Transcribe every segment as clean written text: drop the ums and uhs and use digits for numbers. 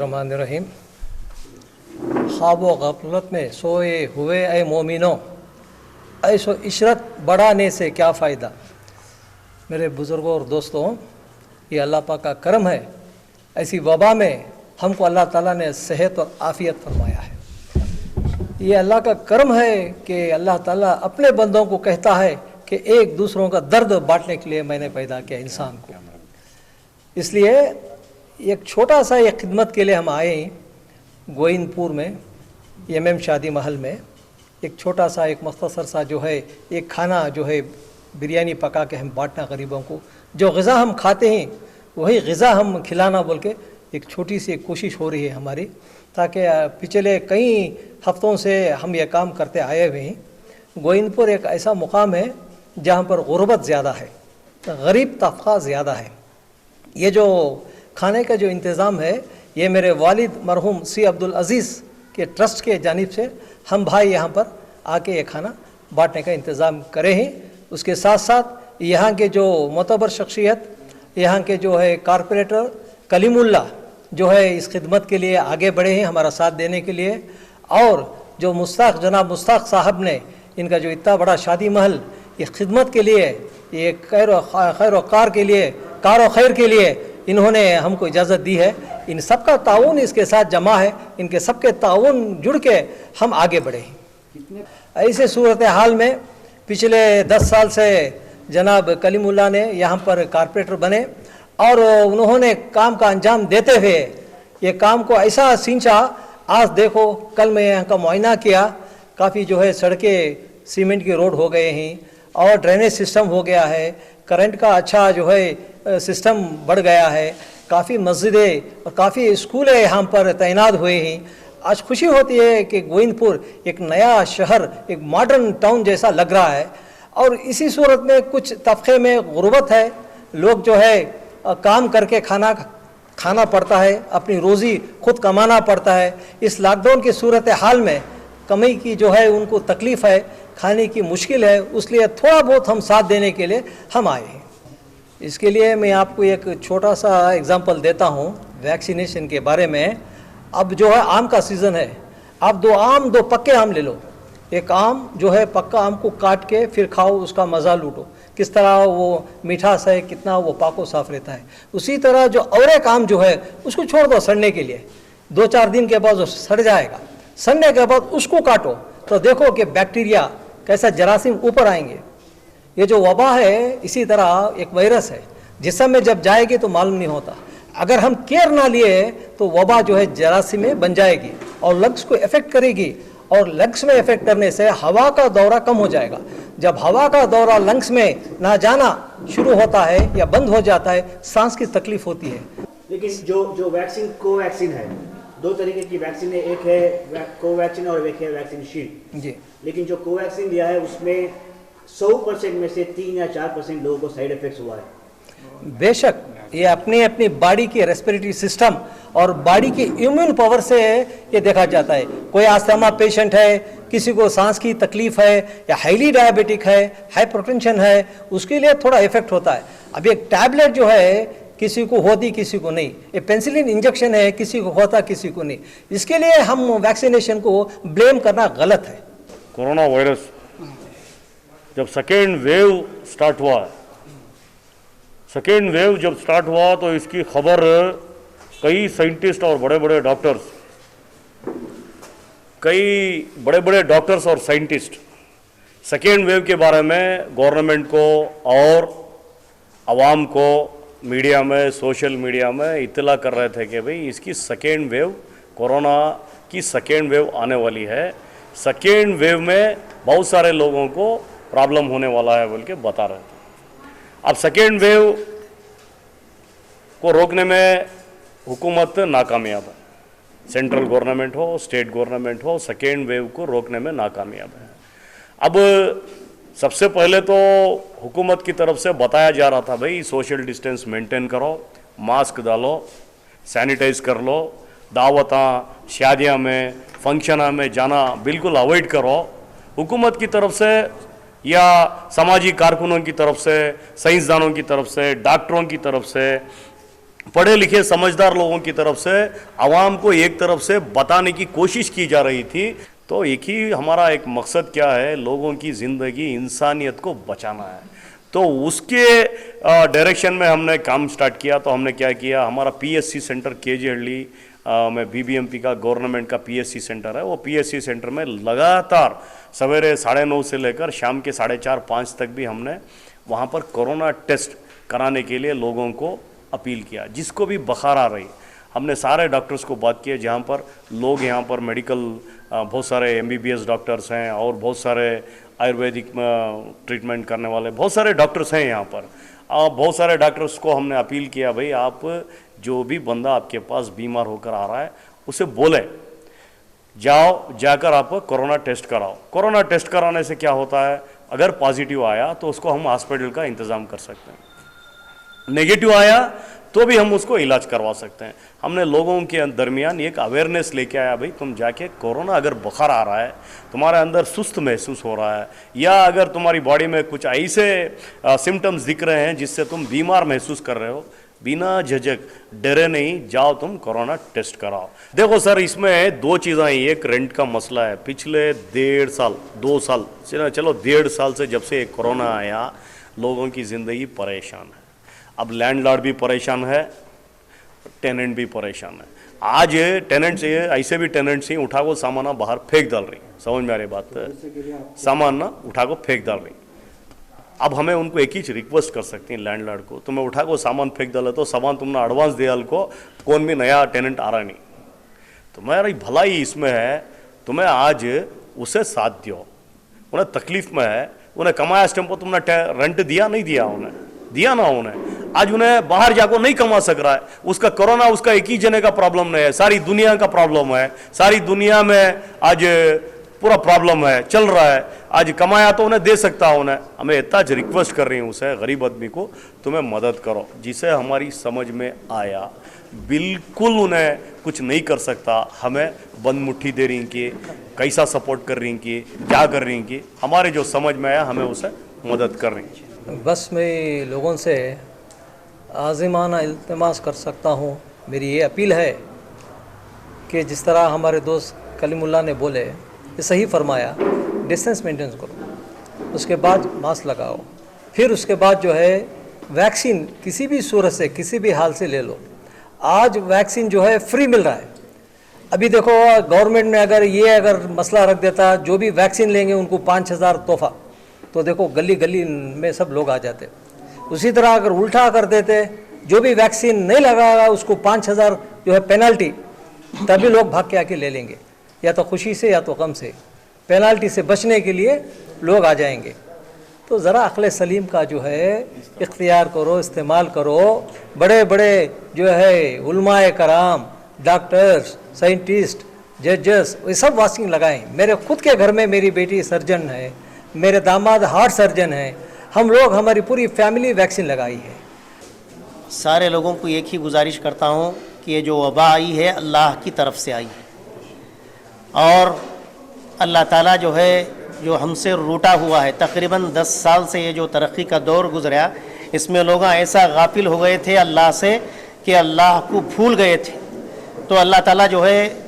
बिस्मिल्लाहिर्रहमानिर्रहीम। ख्वाब व गफलत में सोए हुए ए मोमिनो, ऐसो इशरत बढ़ाने से क्या फ़ायदा। मेरे बुज़ुर्गों और दोस्तों, ये अल्लाह पाक का करम है। ऐसी वबा में हमको अल्लाह ताला ने सेहत और आफ़ियत फरमाया है। ये अल्लाह का करम है कि अल्लाह ताला अपने बंदों को कहता है कि एक दूसरों का दर्द बांटने के लिए मैंने पैदा किया इंसान को। इसलिए एक छोटा सा एक खिदमत के लिए हम आए गोइनपुर में एमएम शादी महल में। एक छोटा सा एक मख्तसर सा जो है एक खाना जो है बिरयानी पका के हम बांटना गरीबों को। जो ग़िज़ा हम खाते हैं वही ग़िज़ा हम खिलाना बोल के एक छोटी सी एक कोशिश हो रही है हमारी, ताकि पिछले कई हफ्तों से हम ये काम करते आए हुए हैं। गोइनपुर एक ऐसा मुकाम है जहाँ पर गुर्बत ज़्यादा है, गरीब तबका ज़्यादा है। ये जो खाने का जो इंतज़ाम है ये मेरे वालिद मरहूम सी अब्दुल अज़ीज़ के ट्रस्ट के जानिब से हम भाई यहाँ पर आके ये खाना बांटने का इंतज़ाम करे हैं। उसके साथ साथ यहाँ के जो मोतबर शख्सियत, यहाँ के जो है कारपोरेटर कलीमुल्ला जो है इस खिदमत के लिए आगे बढ़े हैं हमारा साथ देने के लिए। और जो मुश्ताक जनाब मुश्ताक साहब ने इनका जो इतना बड़ा शादी महल इस खिदमत के लिए, ये खैर कार के लिए, कार और खैर के लिए इन्होंने हमको इजाज़त दी है। इन सब का ताउन इसके साथ जमा है, इनके सबके ताउन जुड़ के हम आगे बढ़े हैं। ऐसे सूरत हाल में पिछले 10 साल से जनाब कलीमुल्ला ने यहाँ पर कारपोरेटर बने और उन्होंने काम का अंजाम देते हुए ये काम को ऐसा सींचा। आज देखो, कल मैं यहाँ का मुआयना किया, काफ़ी जो है सड़कें सीमेंट की रोड हो गए हैं और ड्रेनेज सिस्टम हो गया है, करंट का अच्छा जो है सिस्टम बढ़ गया है, काफ़ी मस्जिदें और काफ़ी स्कूल यहाँ पर तैनात हुए हैं। आज खुशी होती है कि गोइनपुर एक नया शहर, एक मॉडर्न टाउन जैसा लग रहा है। और इसी सूरत में कुछ तबके में गुर्बत है, लोग जो है काम करके खाना पड़ता है, अपनी रोज़ी खुद कमाना पड़ता है। इस लॉकडाउन की सूरत हाल में कमाई की जो है उनको तकलीफ़ है, खाने की मुश्किल है, उसलिए थोड़ा बहुत हम साथ देने के लिए हम आए हैं। इसके लिए मैं आपको एक छोटा सा एग्जांपल देता हूँ वैक्सीनेशन के बारे में। अब जो है आम का सीज़न है, आप दो पक्के आम ले लो। एक आम जो है पक्का आम को काट के फिर खाओ, उसका मज़ा लूटो, किस तरह वो मीठास है, कितना वो पाको साफ रहता है। उसी तरह जो और एक आम जो है उसको छोड़ दो सड़ने के लिए, 2-4 दिन के बाद वो सड़ जाएगा। सड़ने के बाद उसको काटो तो देखो कि बैक्टीरिया कैसा जरासीम ऊपर आएंगे। ये जो वबा है इसी तरह एक वायरस है, जिसम में जब जाएगी तो मालूम नहीं होता। अगर हम केयर ना लिए तो वबा जो है जरासीम में बन जाएगी और लंग्स को इफेक्ट करेगी, और लंग्स में इफेक्ट करने से हवा का दौरा कम हो जाएगा। जब हवा का दौरा लंग्स में ना जाना शुरू होता है या बंद हो जाता है, सांस की तकलीफ होती है। लेकिन जो वैक्सीन कोवैक्सीन है, 2 तरीके की वैक्सीन है, एक है कोवैक्सीन और एक है वैक्सीन शील्ड जी। लेकिन जो कोवैक्सीन दिया है उसमें 100% में से 3 या 4% लोगों को साइड इफेक्ट्स हुआ है। बेशक ये अपनी बॉडी की रेस्पिरेटरी सिस्टम और बॉडी की इम्यून पावर से ये देखा जाता है। कोई अस्थमा पेशेंट है, किसी को सांस की तकलीफ है या हाईली डायबिटिक है, हाइपरटेंशन है, उसके लिए थोड़ा इफेक्ट होता है। अब एक टैबलेट जो है किसी को होती किसी को नहीं, ये पेंसिलिन इंजेक्शन है, किसी को होता किसी को नहीं। इसके लिए हम वैक्सीनेशन को ब्लेम करना गलत है। कोरोना वायरस जब सेकेंड वेव स्टार्ट हुआ, सेकेंड वेव जब स्टार्ट हुआ तो इसकी खबर कई साइंटिस्ट और बड़े बड़े डॉक्टर्स और साइंटिस्ट सेकेंड वेव के बारे में गवर्नमेंट को और आवाम को मीडिया में, सोशल मीडिया में इत्तला कर रहे थे कि भाई इसकी सेकेंड वेव, कोरोना की सेकेंड वेव आने वाली है, सेकेंड वेव में बहुत सारे लोगों को प्रॉब्लम होने वाला है बोल के बता रहे थे। अब सेकेंड वेव को रोकने में हुकूमत नाकामयाब है, सेंट्रल गवर्नमेंट हो, स्टेट गवर्नमेंट हो, सेकेंड वेव को रोकने में नाकामयाब है। अब सबसे पहले तो हुकूमत की तरफ से बताया जा रहा था भाई सोशल डिस्टेंस मेंटेन करो, मास्क डालो, सैनिटाइज कर लो, दावतां, शादियाँ में, फंक्शन में जाना बिल्कुल अवॉइड करो। हुकूमत की तरफ से या सामाजिक कारकुनों की तरफ से, साइंसदानों की तरफ से, डॉक्टरों की तरफ से पढ़े लिखे समझदार लोगों की तरफ से आवाम को एक तरफ से बताने की कोशिश की जा रही थी। तो एक ही हमारा एक मकसद क्या है, लोगों की ज़िंदगी, इंसानियत को बचाना है। तो उसके डायरेक्शन में हमने काम स्टार्ट किया। तो हमने क्या किया, हमारा पीएससी सेंटर केजीहಳ್ಳಿ में बीबीएमपी का गवर्नमेंट का पीएससी सेंटर है, वो पीएससी सेंटर में लगातार सवेरे 9:30 से लेकर शाम के 4:30-5 तक भी हमने वहाँ पर कोरोना टेस्ट कराने के लिए लोगों को अपील किया। जिसको भी बुखार आ रही, हमने सारे डॉक्टर्स को बात किया, जहाँ पर लोग यहाँ पर मेडिकल बहुत सारे एमबीबीएस डॉक्टर्स हैं और बहुत सारे आयुर्वेदिक ट्रीटमेंट करने वाले बहुत सारे डॉक्टर्स हैं यहाँ पर। बहुत सारे डॉक्टर्स को हमने अपील किया, भाई आप जो भी बंदा आपके पास बीमार होकर आ रहा है उसे बोले जाकर आप कोरोना टेस्ट कराओ। कोरोना टेस्ट कराने से क्या होता है, अगर पॉजिटिव आया तो उसको हम हॉस्पिटल का इंतज़ाम कर सकते हैं, नेगेटिव आया तो भी हम उसको इलाज करवा सकते हैं। हमने लोगों के दरमियान एक अवेयरनेस लेके आया, भाई तुम जाके कोरोना अगर बुखार आ रहा है, तुम्हारे अंदर सुस्त महसूस हो रहा है, या अगर तुम्हारी बॉडी में कुछ ऐसे सिम्टम्स दिख रहे हैं जिससे तुम बीमार महसूस कर रहे हो, बिना झिझक डरे नहीं, जाओ तुम कोरोना टेस्ट कराओ। देखो सर, इसमें दो चीज़ें हैं। एक रेंट का मसला है। पिछले 1.5 साल 2 साल चलो 1.5 साल से जब से कोरोना आया, लोगों की ज़िंदगी परेशान है। अब लैंडलॉर्ड भी परेशान है, टेनेंट भी परेशान है। आज टेनेंट से ऐसे भी टेनेंट से उठा को सामान बाहर फेंक डाल रही, समझ में आ रही बात, सामान ना उठा को फेंक डाल रही। अब हमें उनको एक ही रिक्वेस्ट कर सकती हैं लैंडलॉर्ड को, तुम्हें उठा को सामान फेंक डाले तो सामान तुमने एडवांस दिया को, कौन भी नया टेनेंट आ रहा नहीं। तुम्हारी भलाई इसमें है, तुम्हें आज उसे साथ दो। उन्हें तकलीफ में है, उन्हें कमाया इस टाइम पर तुमने रेंट दिया नहीं दिया, उन्हें दिया ना उन्हें, आज उन्हें बाहर जाकर नहीं कमा सक रहा है। उसका कोरोना उसका एक ही जने का प्रॉब्लम नहीं है, सारी दुनिया का प्रॉब्लम है। सारी दुनिया में आज पूरा प्रॉब्लम है, चल रहा है। आज कमाया तो उन्हें दे सकता है उन्हें। हमें इतना रिक्वेस्ट कर रही हूँ उसे, गरीब आदमी को, तुम्हें मदद करो। जिसे हमारी समझ में आया, बिल्कुल उन्हें कुछ नहीं कर सकता, हमें बंद मुट्ठी दे रही कि कैसा सपोर्ट कर रही कि क्या कर रही कि हमारे जो समझ में आया हमें उसे मदद कर रही। बस मैं लोगों से आज़िमाना इल्तिमास कर सकता हूँ, मेरी ये अपील है कि जिस तरह हमारे दोस्त कलीमुल्लाह ने बोले, ये सही फरमाया, डिस्टेंस मेंटेन करो, उसके बाद मास्क लगाओ, फिर उसके बाद जो है वैक्सीन किसी भी सूरत से किसी भी हाल से ले लो। आज वैक्सीन जो है फ्री मिल रहा है। अभी देखो गवर्नमेंट ने अगर मसला रख देता, जो भी वैक्सीन लेंगे उनको 5,000 तोहफा, तो देखो गली गली में सब लोग आ जाते। उसी तरह अगर उल्टा कर देते, जो भी वैक्सीन नहीं लगाएगा उसको 5,000 जो है पेनल्टी, तभी लोग भाग के आके ले लेंगे, या तो खुशी से या तो गम से। पेनल्टी से बचने के लिए लोग आ जाएंगे। तो ज़रा अक्ल सलीम का जो है इख्तियार करो, इस्तेमाल करो। बड़े बड़े जो है उलमाए कराम, डॉक्टर्स, साइंटिस्ट, जजेस, ये सब वैक्सीन लगाएं। मेरे खुद के घर में मेरी बेटी सर्जन है, मेरे दामाद हार्ट सर्जन है, हम लोग हमारी पूरी फैमिली वैक्सीन लगाई है। सारे लोगों को एक ही गुजारिश करता हूँ कि ये जो वबा आई है अल्लाह की तरफ से आई है, और अल्लाह ताला जो है जो हमसे रूठा हुआ है। तकरीबन 10 साल से ये जो तरक्की का दौर गुजरा, इसमें लोग ऐसा गाफिल हो गए थे अल्लाह से कि अल्लाह को भूल गए थे। तो अल्लाह ताला जो है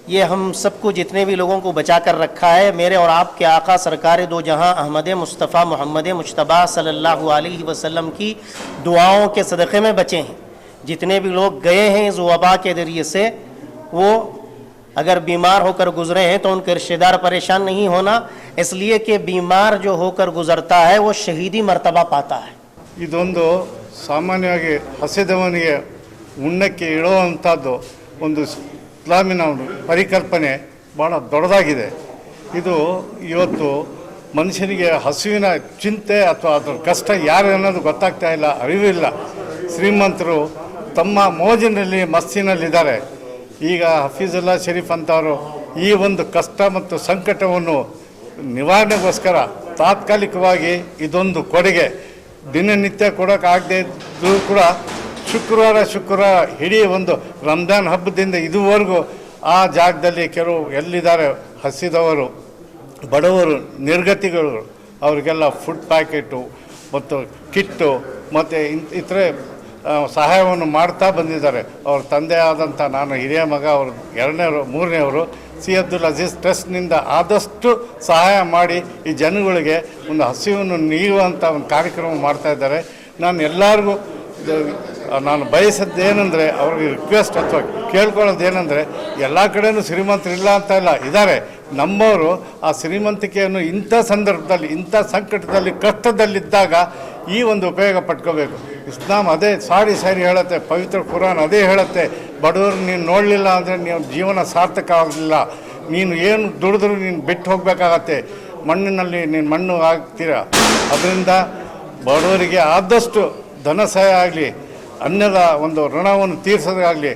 ये हम सबको, जितने भी लोगों को बचा कर रखा है। मेरे और आपके आका सरकार दो जहां अहमद मुस्तफ़ा मोहम्मद मुज्तबा सल्लल्लाहु अलैहि वसल्लम की दुआओं के सदक़े में बचे हैं। जितने भी लोग गए हैं इस वबा के ज़रिए से, वो अगर बीमार होकर गुजरे हैं तो उनके रिश्तेदार परेशान नहीं होना, इसलिए कि बीमार जो होकर गुजरता है वो शहीदी मर्तबा पाता है। ಇದೊಂದು ಸಾಮಾನ್ಯವಾಗಿ ಹಸಿದವನಿಗೆ ಉಣ್ಣಕ್ಕೆ ಇಳುವಂಥದ್ದು ಒಂದು ಇಸ್ಲಾಮಿನ ಒಂದು ಪರಿಕಲ್ಪನೆ ಭಾಳ ದೊಡ್ಡದಾಗಿದೆ. ಇದು ಇವತ್ತು ಮನುಷ್ಯನಿಗೆ ಹಸುವಿನ ಚಿಂತೆ ಅಥವಾ ಅದರ ಕಷ್ಟ ಯಾರು ಅನ್ನೋದು ಗೊತ್ತಾಗ್ತಾ ಇಲ್ಲ, ಅರಿವಿಲ್ಲ. ಶ್ರೀಮಂತರು ತಮ್ಮ ಮೋಜಿನಲ್ಲಿ ಮಸ್ತಿನಲ್ಲಿದ್ದಾರೆ. ಈಗ ಹಫೀಜುಲ್ಲಾ ಶರೀಫ್ ಅಂತವರು ಈ ಒಂದು ಕಷ್ಟ ಮತ್ತು ಸಂಕಟವನ್ನು ನಿವಾರಣೆಗೋಸ್ಕರ ತಾತ್ಕಾಲಿಕವಾಗಿ ಇದೊಂದು ಕೊಡುಗೆ ದಿನನಿತ್ಯ ಕೊಡೋಕ್ಕಾಗದೇ ಇದ್ದರೂ ಕೂಡ ಶುಕ್ರವಾರ ಇಡೀ ಒಂದು ರಂಜಾನ್ ಹಬ್ಬದಿಂದ ಇದುವರೆಗೂ ಆ ಜಾಗದಲ್ಲಿ ಕೆಲವು ಎಲ್ಲಿದ್ದಾರೆ ಹಸಿದವರು, ಬಡವರು, ನಿರ್ಗತಿಗಳು, ಅವರಿಗೆಲ್ಲ ಫುಡ್ ಪ್ಯಾಕೆಟು ಮತ್ತು ಕಿಟ್ಟು ಮತ್ತು ಇತರೆ ಸಹಾಯವನ್ನು ಮಾಡ್ತಾ ಬಂದಿದ್ದಾರೆ. ಅವ್ರ ತಂದೆ ಆದಂಥ ನಾನು ಹಿರಿಯ ಮಗ, ಅವರು ಎರಡನೇವರು ಮೂರನೇವರು ಸಿ ಅಬ್ದುಲ್ ಅಜೀಜ್ ಟ್ರಸ್ಟ್ನಿಂದ ಆದಷ್ಟು ಸಹಾಯ ಮಾಡಿ ಈ ಜನಗಳಿಗೆ ಒಂದು ಹಸಿವನ್ನು ನೀಡುವಂಥ ಒಂದು ಕಾರ್ಯಕ್ರಮ ಮಾಡ್ತಾಯಿದ್ದಾರೆ. ನಾನು ಎಲ್ಲರಿಗೂ ನಾನು ಬಯಸದ್ದೇನೆಂದರೆ, ಅವ್ರಿಗೆ ರಿಕ್ವೆಸ್ಟ್ ಅಥವಾ ಕೇಳ್ಕೊಳ್ಳೋದೇನೆಂದರೆ, ಎಲ್ಲ ಕಡೆಯೂ ಶ್ರೀಮಂತರಿಲ್ಲ ಅಂತ ಇಲ್ಲ, ಇದ್ದಾರೆ. ನಮ್ಮವರು ಆ ಶ್ರೀಮಂತಿಕೆಯನ್ನು ಇಂಥ ಸಂದರ್ಭದಲ್ಲಿ, ಇಂಥ ಸಂಕಟದಲ್ಲಿ, ಕಷ್ಟದಲ್ಲಿದ್ದಾಗ ಈ ಒಂದು ಉಪಯೋಗ ಪಡ್ಕೋಬೇಕು. ಇಸ್ಲಾಂ ಅದೇ ಸಾರಿ ಹೇಳುತ್ತೆ, ಪವಿತ್ರ ಕುರಾನ್ ಅದೇ ಹೇಳುತ್ತೆ, ಬಡವರು ನೀನು ನೋಡಲಿಲ್ಲ ಅಂದರೆ ನೀವು ಜೀವನ ಸಾರ್ಥಕ ಆಗಲಿಲ್ಲ, ನೀನು ಏನು ದುಡಿದ್ರೂ ನೀನು ಬಿಟ್ಟು ಹೋಗಬೇಕಾಗತ್ತೆ, ಮಣ್ಣಿನಲ್ಲಿ ನೀನು ಮಣ್ಣು ಆಗ್ತೀರ. ಅದರಿಂದ ಬಡವರಿಗೆ ಆದಷ್ಟು ಧನ ಸಹಾಯ ಆಗಲಿ, ಅನ್ನದ ಒಂದು ಋಣವನ್ನು ತೀರಿಸೋದಾಗಲಿ,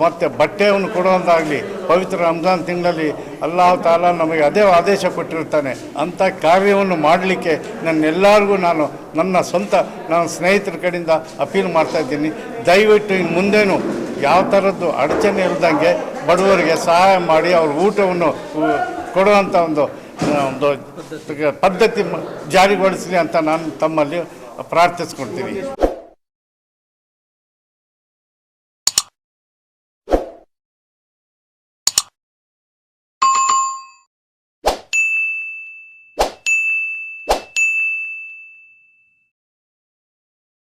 ಮತ್ತು ಬಟ್ಟೆಯನ್ನು ಕೊಡುವಂತಾಗಲಿ, ಪವಿತ್ರ ರಂಜಾನ್ ತಿಂಗಳಲ್ಲಿ ಅಲ್ಲಾಹ್ ತಾಲಾ ನಮಗೆ ಅದೇ ಆದೇಶ ಕೊಟ್ಟಿರ್ತಾನೆ. ಅಂಥ ಕಾರ್ಯವನ್ನು ಮಾಡಲಿಕ್ಕೆ ನನ್ನೆಲ್ಲರಿಗೂ ನನ್ನ ಸ್ನೇಹಿತರ ಕಡೆಯಿಂದ ಅಪೀಲ್ ಮಾಡ್ತಾಯಿದ್ದೀನಿ. ದಯವಿಟ್ಟು ಇನ್ನು ಮುಂದೇನು ಯಾವ ಥರದ್ದು ಅಡಚಣೆ ಇಲ್ಲದಂಗೆ ಬಡವರಿಗೆ ಸಹಾಯ ಮಾಡಿ ಅವ್ರ ಊಟವನ್ನು ಕೊಡುವಂಥ ಒಂದು ಪದ್ಧತಿ ಜಾರಿಗೊಳಿಸಲಿ ಅಂತ ನಾನು ತಮ್ಮಲ್ಲಿ ಪ್ರಾರ್ಥಿಸ್ಕೊಳ್ತೀನಿ.